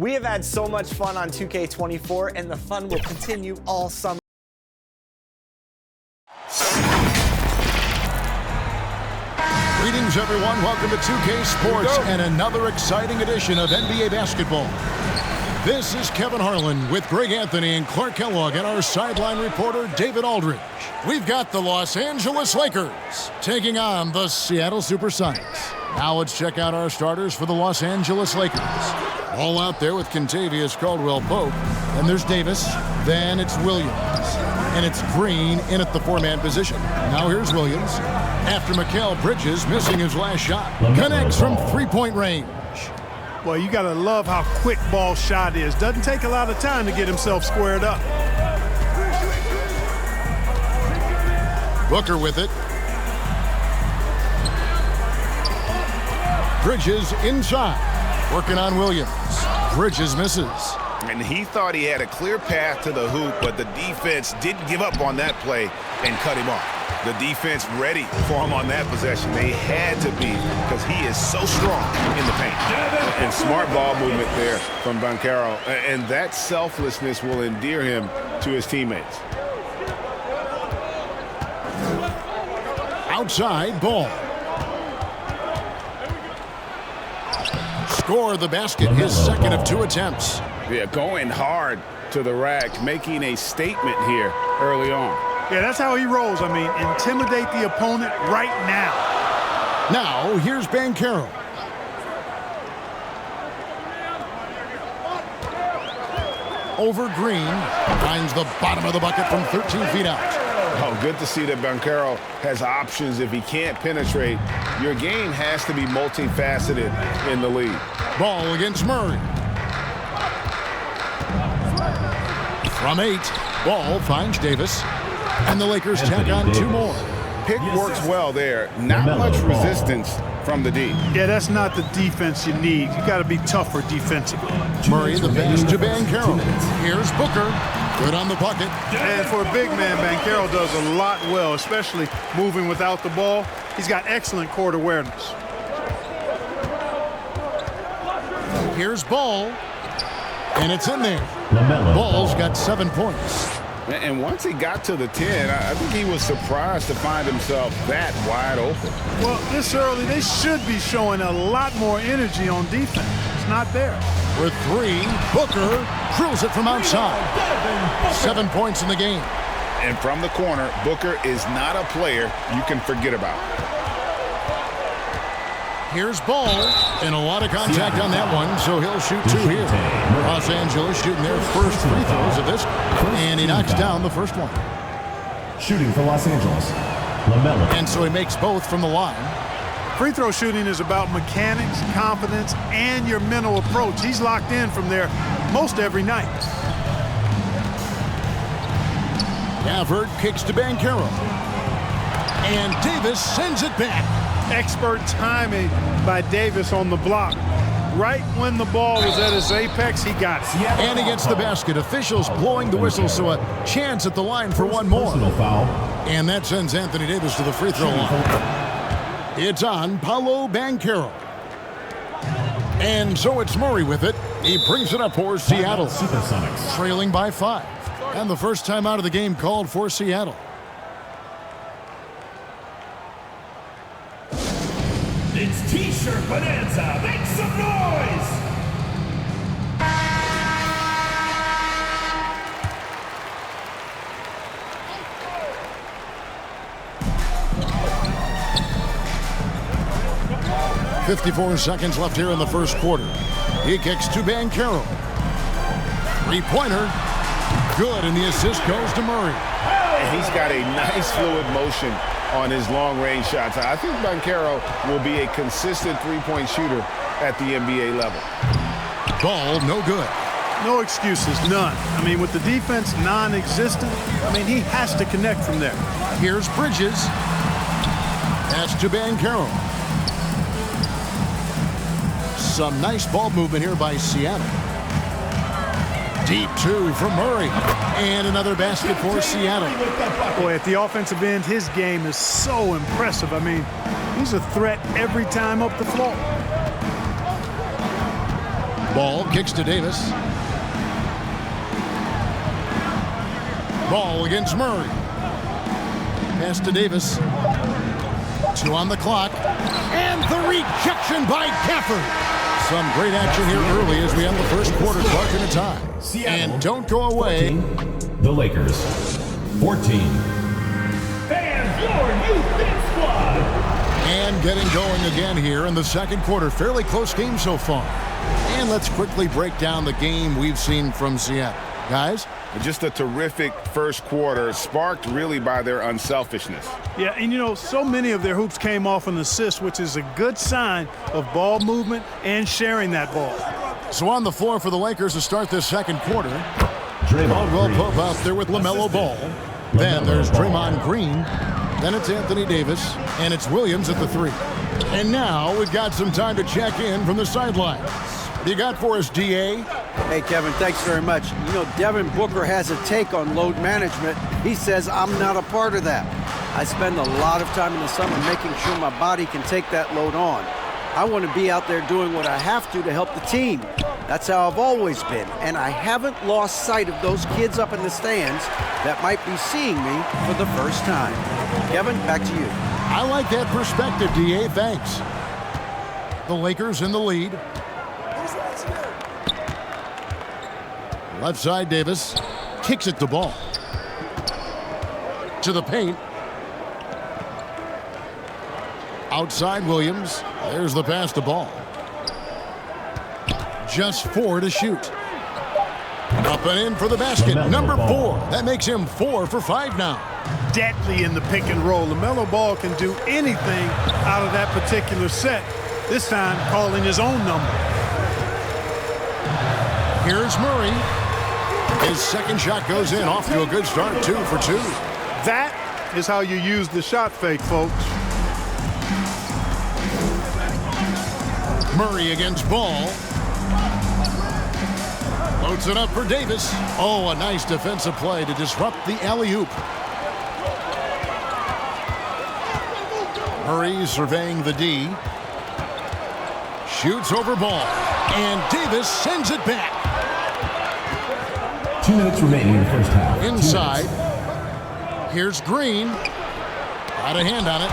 We have had so much fun on 2K24, and the fun will continue all summer. Greetings, everyone. Welcome to 2K Sports and another exciting edition of NBA basketball. This is Kevin Harlan with Greg Anthony and Clark Kellogg and our sideline reporter, David Aldridge. We've got the Los Angeles Lakers taking on the Seattle Supersonics. Now let's check out our starters for the Los Angeles Lakers. All out there with Kentavious Caldwell-Pope. And there's Davis. Then it's Williams. And it's Green in at the four-man position. Now here's Williams. After Mikal Bridges missing his last shot. Connects from three-point range. Well, you got to love how quick ball shot is. Doesn't take a lot of time to get himself squared up. Booker with it. Bridges inside. Working on Williams. Bridges misses. And he thought he had a clear path to the hoop, but the defense didn't give up on that play and cut him off. The defense ready for him on that possession. They had to be, because he is so strong in the paint. And smart ball movement there from Banchero. And that selflessness will endear him to his teammates. Outside ball. Score the basket, his second of two attempts. Yeah, going hard to the rack, making a statement here early on. Yeah, that's how he rolls. I mean, intimidate the opponent right now. Now, here's Banchero. Over Green. Finds the bottom of the bucket from 13 feet out. Oh, good to see that Banchero has options if he can't penetrate. Your game has to be multifaceted in the league. Ball against Murray. From 8, ball finds Davis. And the Lakers tack on 2 more. Pick works well there. Not much resistance from the D. Yeah, that's not the defense you need. You got to be tougher defensively. Murray the pass to Banchero. Here's Booker. Good on the bucket. And for a big man, Banchero does a lot well, especially moving without the ball. He's got excellent court awareness. Here's Ball. And it's in there. Ball's got 7 points. And once he got to the 10, I think he was surprised to find himself that wide open. Well, this early, they should be showing a lot more energy on defense. It's not there. For 3, Booker drills it from outside. 7 points in the game. And from the corner, Booker is not a player you can forget about. Here's Ball, and a lot of contact on that one, so he'll shoot 2 here. Los Angeles shooting their first free throws of this, and he knocks down the first one. Shooting for Los Angeles, LaMelo. And so he makes both from the line. Free throw shooting is about mechanics, confidence, and your mental approach. He's locked in from there most every night. Gafford kicks to Banchero. And Davis sends it back. Expert timing by Davis on the block. Right when the ball was at its apex, he got it. And he gets the basket. Officials blowing the whistle, so a chance at the line for one more. And that sends Anthony Davis to the free throw line. It's on Paolo Banchero. And so it's Murray with it. He brings it up for Seattle. Supersonics. Trailing by 5. And the first time out of the game called for Seattle. It's T-shirt Bonanza. Make some noise! .54 seconds left here in the first quarter. He kicks to Banchero. 3-pointer. Good, and the assist goes to Murray. And he's got a nice fluid motion on his long-range shots. I think Banchero will be a consistent three-point shooter at the NBA level. Ball no good. No excuses, none. I mean, with the defense non-existent, I mean, he has to connect from there. Here's Bridges. Pass to Banchero. Some nice ball movement here by Seattle. Deep 2 from Murray. And another basket for Seattle. Boy, at the offensive end, his game is so impressive. I mean, he's a threat every time up the floor. Ball kicks to Davis. Ball against Murray. Pass to Davis. 2 on the clock. And the rejection by Gafford. Some great action here early as we end the first quarter, Clark in a tie. Seattle, And don't go away. 14, the Lakers, 14. Fans, your youth fit squad. And getting going again here in the second quarter. Fairly close game so far. And let's quickly break down the game we've seen from Seattle. Guys? Just a terrific first quarter, sparked really by their unselfishness. Yeah, and you know, so many of their hoops came off an assist, which is a good sign of ball movement and sharing that ball. So on the floor for the Lakers to start this second quarter. Draymond Caldwell Green. Pope out there with LaMelo Ball. Then there's Draymond Green. Then it's Anthony Davis. And it's Williams at the 3. And now we've got some time to check in from the sideline. What do you got for us, DA? Hey, Kevin, thanks very much. You know, Devin Booker has a take on load management. He says, I'm not a part of that. I spend a lot of time in the summer making sure my body can take that load on. I want to be out there doing what I have to help the team. That's how I've always been, and I haven't lost sight of those kids up in the stands that might be seeing me for the first time. Kevin, back to you. I like that perspective, DA. Thanks. The Lakers in the lead. Left side, Davis kicks it to Ball. To the paint. Outside, Williams. There's the pass to Ball. Just 4 to shoot. Up and in for the basket. Number 4. That makes him 4 for 5 now. Deadly in the pick and roll. LaMelo Ball can do anything out of that particular set. This time, calling his own number. Here's Murray. His second shot goes in, off to a good start, 2 for 2. That is how you use the shot fake, folks. Murray against Ball. Loads it up for Davis. Oh, a nice defensive play to disrupt the alley-oop. Murray surveying the D. Shoots over Ball. And Davis sends it back. 2 minutes remaining in the first half. Inside. Here's Green. Got a hand on it.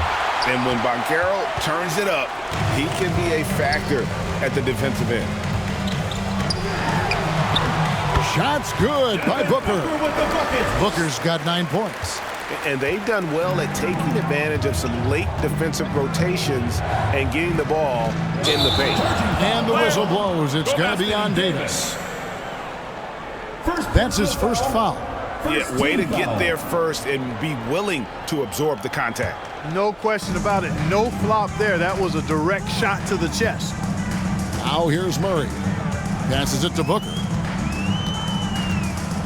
And when Banchero turns it up, he can be a factor at the defensive end. Shot's good by Booker. Booker's got 9 points. And they've done well at taking advantage of some late defensive rotations and getting the ball in the paint. And the whistle blows. It's going to be on Davis. That's his first foul. Yeah, way to get there first and be willing to absorb the contact. No question about it. No flop there. That was a direct shot to the chest. Now here's Murray. Passes it to Booker.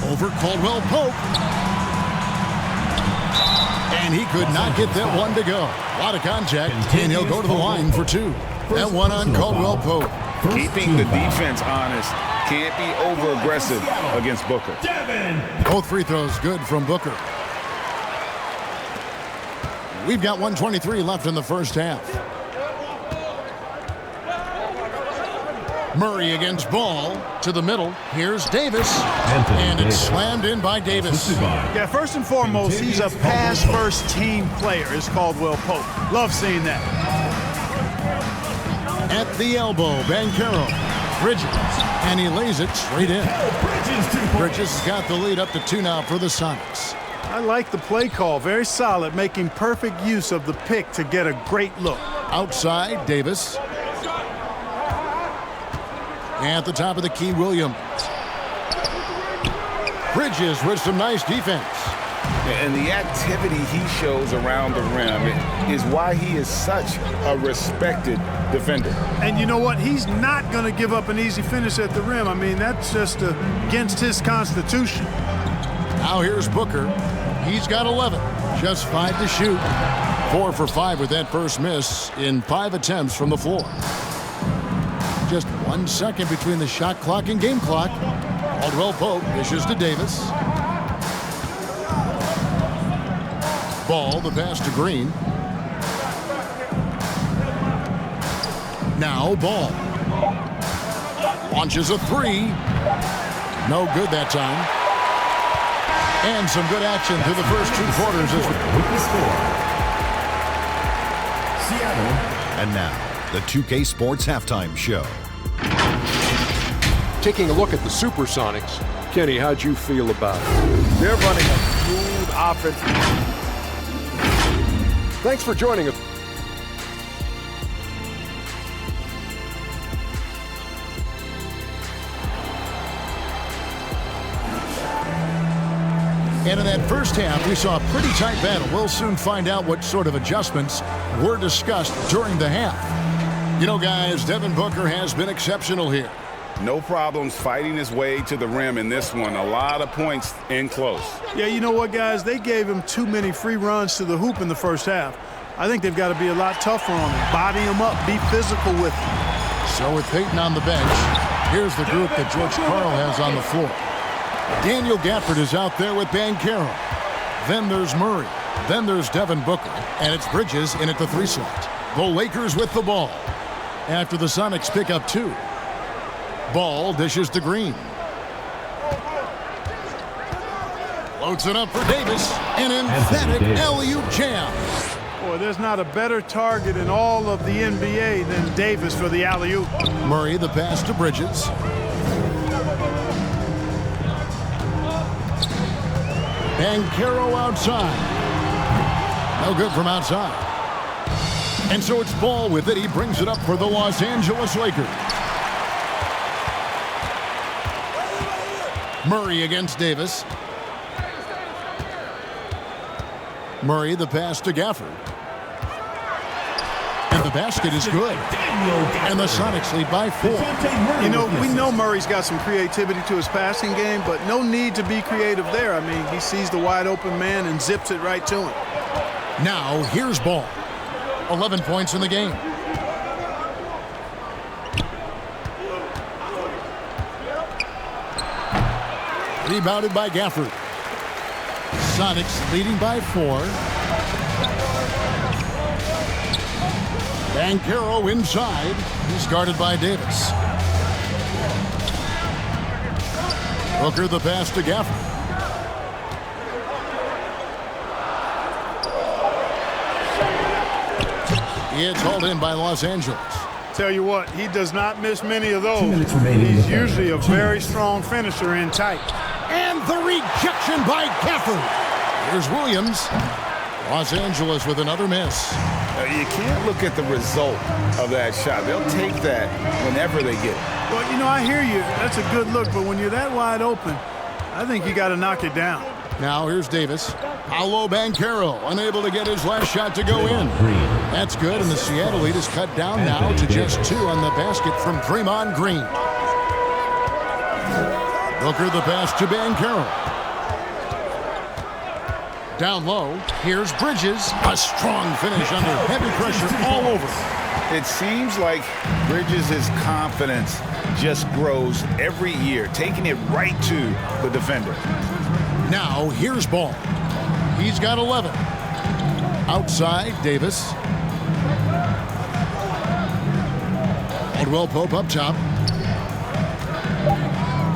Over Caldwell Pope. And he could not get that one to go. A lot of contact, and he'll go to the line for 2. That one on Caldwell Pope. Keeping the defense honest. Can't be over-aggressive against Booker. Both free throws good from Booker. We've got 1:23 left in the first half. Murray against Ball to the middle. Here's Davis. And it's slammed in by Davis. Yeah, first and foremost, he's a pass-first team player, is Caldwell Pope. Love seeing that. At the elbow, Banchero. Bridges. And he lays it straight in. Bridges has got the lead up to 2 now for the Sonics. I like the play call. Very solid, making perfect use of the pick to get a great look. Outside, Davis. At the top of the key, Williams. Bridges with some nice defense. And the activity he shows around the rim is why he is such a respected defender. And you know what? He's not going to give up an easy finish at the rim. I mean, that's just against his constitution. Now here's Booker. He's got 11. Just 5 to shoot. 4 for 5 with that first miss in 5 attempts from the floor. Just 1 second between the shot clock and game clock. Caldwell Pope dishes to Davis. Ball, the pass to Green. Now Ball. Launches a three. No good that time. And some good action through the first 2 quarters. With the score, Seattle. And now, the 2K Sports Halftime Show. Taking a look at the Supersonics, Kenny, how'd you feel about it? They're running a smooth offense. Thanks for joining us. And in that first half, we saw a pretty tight battle. We'll soon find out what sort of adjustments were discussed during the half. You know, guys, Devin Booker has been exceptional here. No problems fighting his way to the rim in this one. A lot of points in close. Yeah, you know what, guys? They gave him too many free runs to the hoop in the first half. I think they've got to be a lot tougher on him. Body him up, be physical with him. So with Peyton on the bench, here's the group that George Karl has on the floor. Daniel Gafford is out there with Banchero. Then there's Murray. Then there's Devin Booker. And it's Bridges in at the 3 slot. The Lakers with the ball. After the Sonics pick up 2. Ball dishes to Green. Floats it up for Davis. An emphatic alley-oop jam. Boy, there's not a better target in all of the NBA than Davis for the alley-oop. Murray the pass to Bridges. Banchero outside. No good from outside. And so it's Ball with it. He brings it up for the Los Angeles Lakers. Murray against Davis. Murray the pass to Gafford. And the basket is good. And the Sonics lead by 4. You know, we know Murray's got some creativity to his passing game, but no need to be creative there. I mean, he sees the wide open man and zips it right to him. Now, here's Ball. 11 points in the game. Rebounded by Gafford. Sonics leading by 4. Banchero inside. He's guarded by Davis. Booker the pass to Gafford. It's hauled in by Los Angeles. Tell you what, he does not miss many of 2 those. minutes remaining in He's the third. usually a 2 very minutes. strong finisher in tight. And the rejection by Gafford. Here's Williams. Los Angeles with another miss. You can't look at the result of that shot. They'll take that whenever they get it. Well, you know, I hear you. That's a good look, but when you're that wide open, I think you got to knock it down. Now here's Davis. Paolo Banchero unable to get his last shot to go in. That's good, and the Seattle lead is cut down now to just 2 on the basket from Draymond Green. Booker the pass to Banchero. Down low, here's Bridges. A strong finish under heavy pressure all over. It seems like Bridges' confidence just grows every year, taking it right to the defender. Now here's Ball. He's got 11. Outside, Davis. Caldwell Pope up top.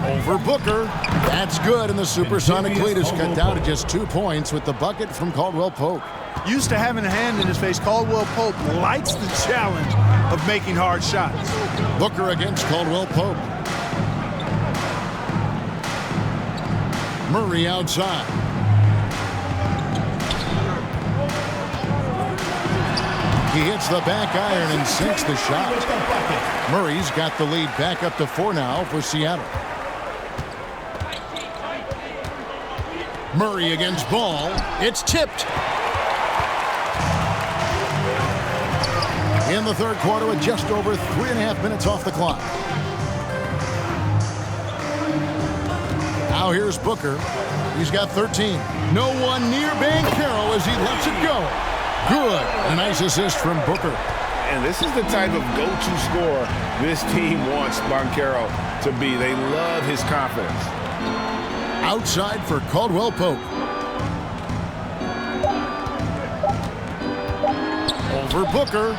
Over Booker. That's good, and the Supersonic lead is cut down to just 2 points with the bucket from Caldwell Pope. Used to having a hand in his face, Caldwell Pope likes the challenge of making hard shots. Booker against Caldwell Pope. Murray outside. He hits the back iron and sinks the shot. Murray's got the lead back up to 4 now for Seattle. Murray against Ball. It's tipped. In the third quarter with just over 3.5 minutes off the clock. Now here's Booker. He's got 13. No one near Banchero as he lets it go. Good. A nice assist from Booker. And this is the type of go-to scorer this team wants Banchero to be. They love his confidence. Outside for Caldwell Pope. Over Booker.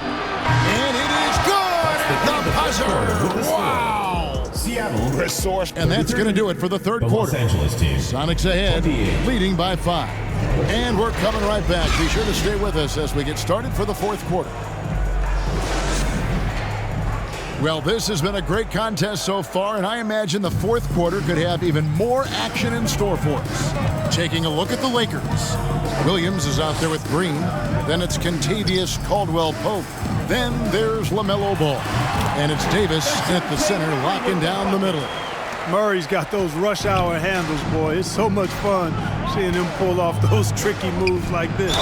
And it is good at the buzzer. Wow. Seattle. Resource. And that's going to do it for the third The quarter. Los Angeles team. Sonics ahead, 28. leading by 5. And we're coming right back. Be sure to stay with us as we get started for the fourth quarter. Well, this has been a great contest so far, and I imagine the fourth quarter could have even more action in store for us. Taking a look at the Lakers. Williams is out there with Green. Then it's Kentavious Caldwell-Pope. Then there's LaMelo Ball. And it's Davis at the center, locking down the middle. Murray's got those rush hour handles, boy. It's so much fun seeing him pull off those tricky moves like this.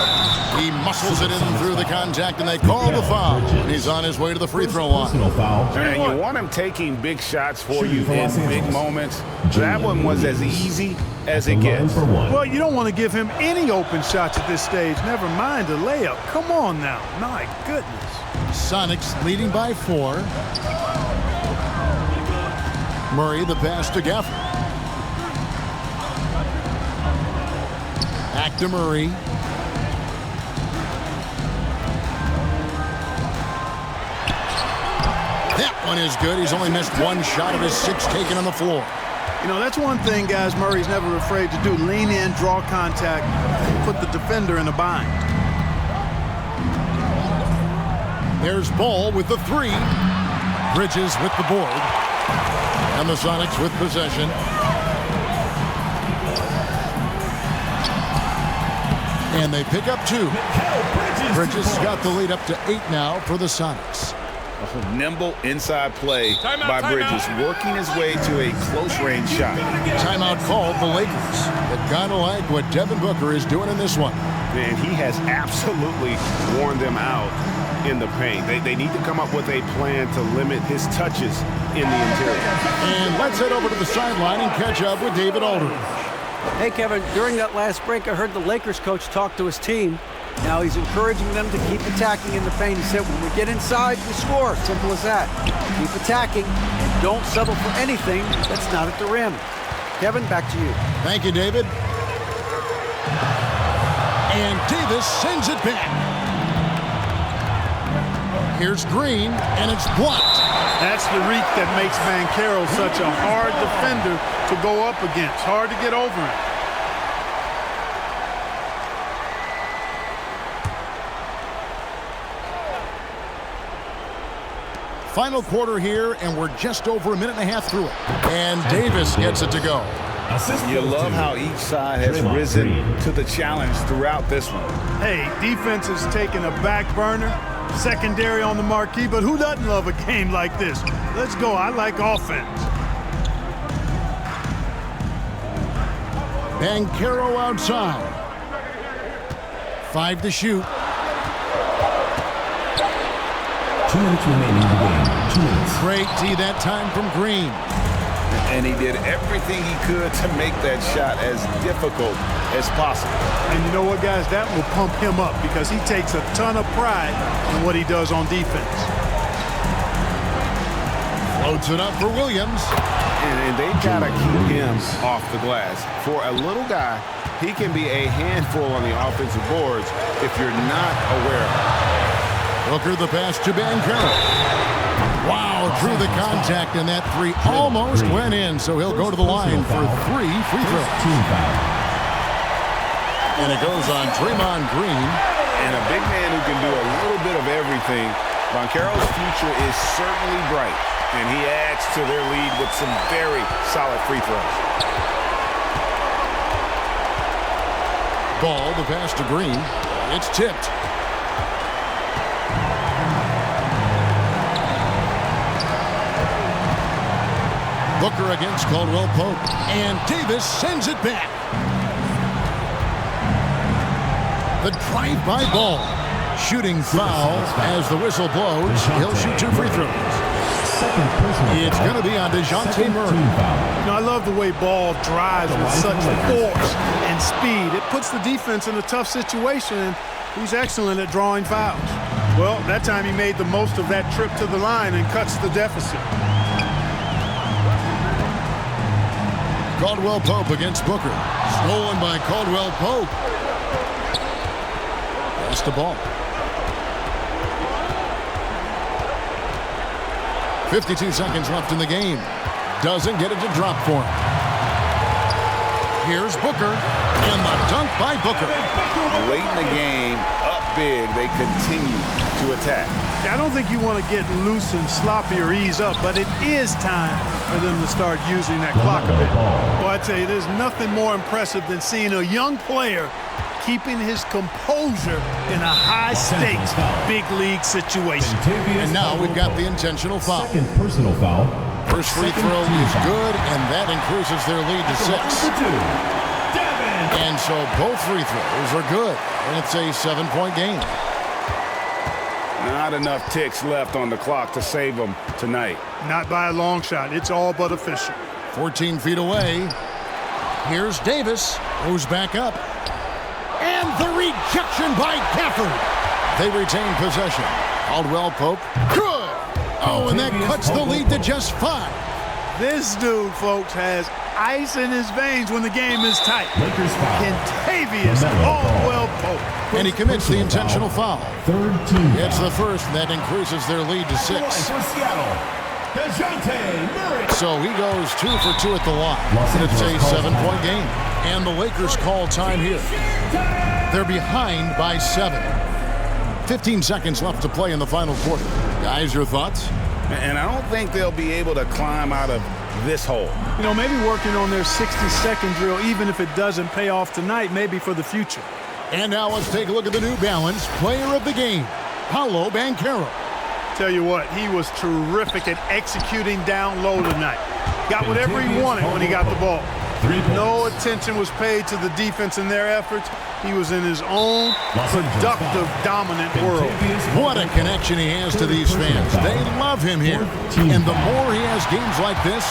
He muscles it in through the contact, and they call the foul. And he's on his way to the free throw line. Personal foul. And you want him taking big shots for Shooting you for in Los big Angeles. moments. That one was as easy as it The line gets. for one. Well, you don't want to give him any open shots at this stage. Never mind a layup. Come on now. My goodness. Sonics leading by 4. Murray the pass to Gafford. Back to Murray. That one is good. He's only missed one shot of his 6 taken on the floor. You know, that's one thing, guys, Murray's never afraid to do. Lean in, draw contact, and put the defender in a bind. There's Ball with the 3. Bridges with the board. And the Sonics with possession. And they pick up 2. Bridges got the lead up to 8 now for the Sonics. A nimble inside play by Bridges, working his way to a close-range shot. Timeout called the Lakers. But kind of like what Devin Booker is doing in this one. And he has absolutely worn them out in the paint. They need to come up with a plan to limit his touches in the interior. And let's head over to the sideline and catch up with David Aldridge. Hey, Kevin, during that last break, I heard the Lakers coach talk to his team. Now he's encouraging them to keep attacking in the paint. He said, when we get inside, we score. Simple as that. Keep attacking and don't settle for anything that's not at the rim. Kevin, back to you. Thank you, David. And Davis sends it back. Here's Green, and it's blocked. That's the reek that makes Banchero such a hard defender to go up against. Hard to get over him. Final quarter here, and we're just over a minute and a half through it. And Davis gets it to go. You love how each side has risen to the challenge throughout this one. Hey, defense has taken a back burner, secondary on the marquee, but who doesn't love a game like this? Let's go. I like offense. Banchero outside. 5 to shoot. 2 minutes remaining in the game. 2 minutes. Great D that time from Green. And he did everything he could to make that shot as difficult as possible. And you know what, guys? That will pump him up because he takes a ton of pride in what he does on defense. Floats it up for Williams. And they've got to keep him off the glass. For a little guy, he can be a handful on the offensive boards if you're not aware of it. Booker the pass to Banchero. Wow, through the contact, and that 3 almost went in, so he'll go to the line for 3 free throws. Team foul. And it goes on Draymond Green. And a big man who can do a little bit of everything. Banchero's future is certainly bright, and he adds to their lead with some very solid free throws. Ball, the pass to Green. It's tipped. Booker against Caldwell-Pope. And Davis sends it back. The drive-by Ball. Shooting foul as the whistle blows. He'll shoot 2 free throws. It's going to be on DeJounte Murray. You know, I love the way Ball drives with such force and speed. It puts the defense in a tough situation, and he's excellent at drawing fouls. Well, that time he made the most of that trip to the line and cuts the deficit. Caldwell-Pope against Booker. Stolen by Caldwell-Pope. Pass the ball. 52 seconds left in the game. doesn't get it to drop for him. Here's Booker, and the dunk by Booker. Late in the game, up big, they continue to attack. I don't think you want to get loose and sloppy or ease up, but it is time for them to start using that clock a bit. Well, I tell you, there's nothing more impressive than seeing a young player keeping his composure in a high-stakes, big league situation. And now we've got the intentional foul. Second personal foul. First free throw is good, and that increases their lead to 6. And so both free throws are good, and it's a 7-point game. Not enough ticks left on the clock to save them tonight. Not by a long shot. It's all but official. 14 feet away. Here's Davis, who's back up. And the rejection by Gafford. They retain possession. Caldwell Pope. Good. Oh, and that cuts the lead to just 5. This dude, folks, has ice in his veins when the game is tight. Contavious Caldwell Pope. And he commits the intentional foul. Third team. It's the first, and that increases their lead to 6. So he goes 2 for 2 at the line. And it's a 7-point game. And the Lakers call time here. They're behind by 7. 15 seconds left to play in the final quarter. Guys, your thoughts? And I don't think they'll be able to climb out of this hole. You know, maybe working on their 60-second drill, even if it doesn't pay off tonight, maybe for the future. And now let's take a look at the New Balance player of the game, Paolo Banchero. Tell you what, he was terrific at executing down low tonight. Got whatever he wanted when he got the ball. No attention was paid to the defense in their efforts. He was in his own productive, dominant world. What a connection he has to these fans. They love him here. And the more he has games like this,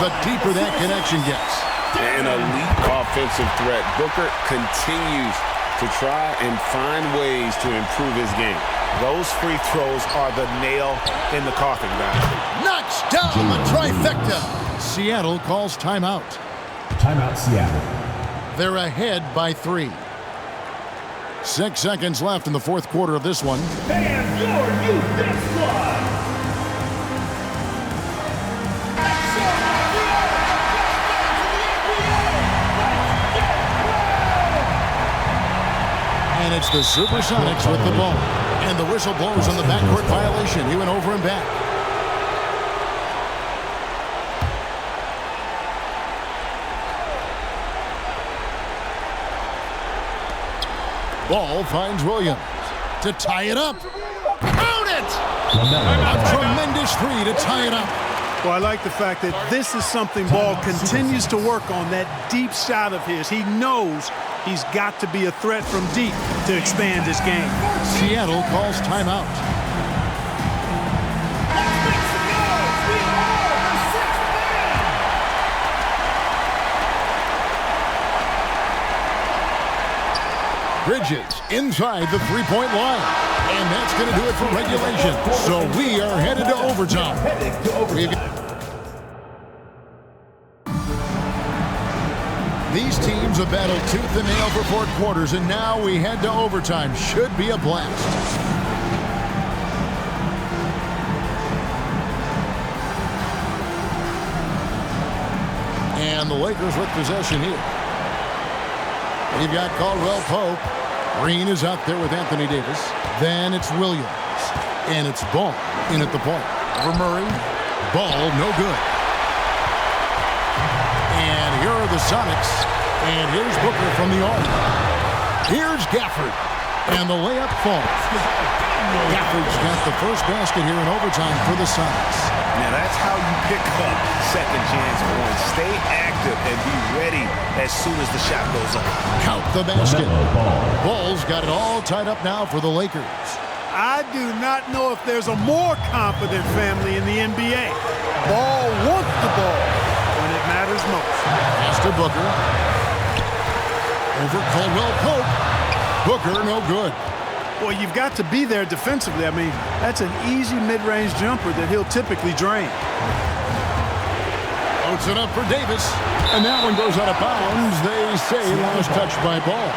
the deeper that connection gets. An elite offensive threat. Booker continues to try and find ways to improve his game. Those free throws are the nail in the coffin, guys. Knocks down the trifecta. Seattle calls timeout. Timeout, Seattle. They're ahead by 3. 6 seconds left in the fourth quarter of this one. And your youth this one. And it's the Supersonics with the ball. And the whistle blows on the backcourt violation. He went over and back. Ball finds Williams to tie it up. Count it! A tremendous 3 to tie it up. Well, I like the fact that this is something Ball continues to work on, that deep shot of his. He knows he's got to be a threat from deep to expand his game. Seattle calls timeout. Bridges inside the 3-point line. And that's going to do it for regulation. So we are headed to overtime. These teams have battled tooth and nail for 4 quarters, and now we head to overtime. Should be a blast. And the Lakers with possession here. We've got Caldwell Pope. Green is out there with Anthony Davis. Then it's Williams. And it's Ball in at the point. For Murray. Ball no good. And here are the Sonics. And here's Booker from the arc. Here's Gafford. And the layup falls. Gafford's got the first basket here in overtime for the Sonics. Now that's how you pick up second chance points. Stay active and be ready as soon as the shot goes up. Count the basket. Ball's got it all tied up now for the Lakers. I do not know if there's a more confident family in the NBA. Ball wants the ball when it matters most. Pass to Booker. Over Caldwell Pope. Booker no good. Well, you've got to be there defensively. I mean, that's an easy mid-range jumper that he'll typically drain. Puts it up for Davis. And that one goes out of bounds. They say last touch by Ball.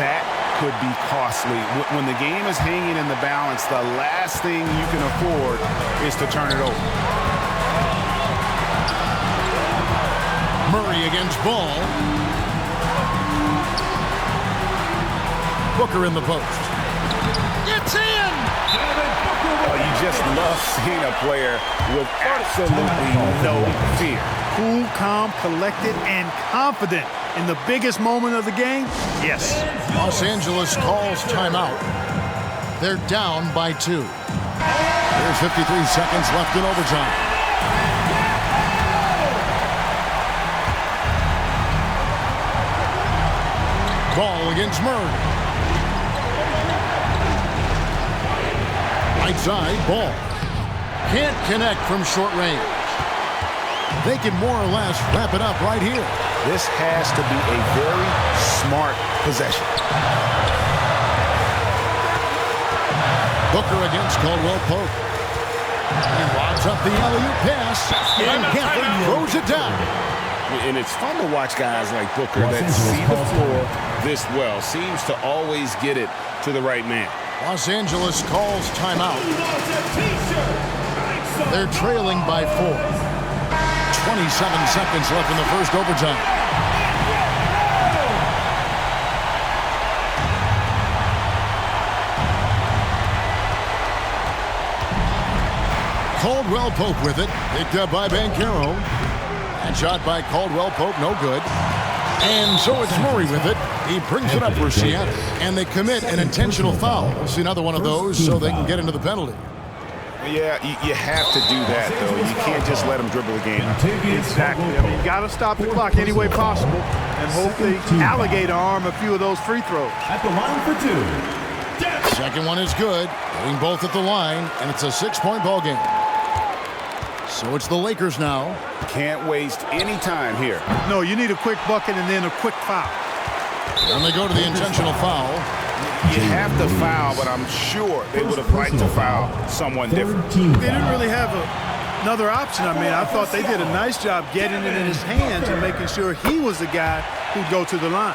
That could be costly. When the game is hanging in the balance, the last thing you can afford is to turn it over. Murray against Ball. Booker in the post. It's in! Oh, you just love seeing a player with absolutely no fear. Cool, calm, collected, and confident in the biggest moment of the game? Yes. Los Angeles calls timeout. They're down by 2. There's 53 seconds left in overtime. Ball against Murray. Right side, Ball. Can't connect from short range. They can more or less wrap it up right here. This has to be a very smart possession. Booker against Caldwell Pope. He lobs up the alley-oop pass, and Gafford throws it down. And it's fun to watch guys like Booker that see the floor this well. Seems to always get it to the right man. Los Angeles calls timeout. They're trailing by 4. 27 seconds left in the first overtime. Caldwell Pope with it. Picked up by Banchero. And shot by Caldwell Pope, no good. And so it's Murray with it. He brings it up for Seattle. And they commit an intentional foul. We'll see another one of those so they can get into the penalty. Yeah, you have to do that, though. You can't just let them dribble the game. Exactly. I mean, you got to stop the clock any way possible and hope they alligator arm a few of those free throws. At the line for 2. Second one is good. Hitting both at the line, and it's a 6-point ball game. So it's the Lakers now. Can't waste any time here. No, you need a quick bucket and then a quick foul. And they go to the intentional foul. You have to foul, but I'm sure they would have liked to foul someone different. They didn't really have another option. I mean, I thought they did a nice job getting it in his hands and making sure he was the guy who'd go to the line.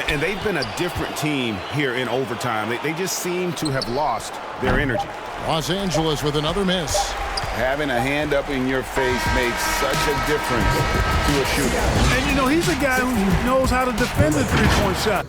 And they've been a different team here in overtime. They just seem to have lost their energy. Los Angeles with another miss. Having a hand up in your face makes such a difference to a shooter. And, you know, he's a guy who knows how to defend the three-point shot.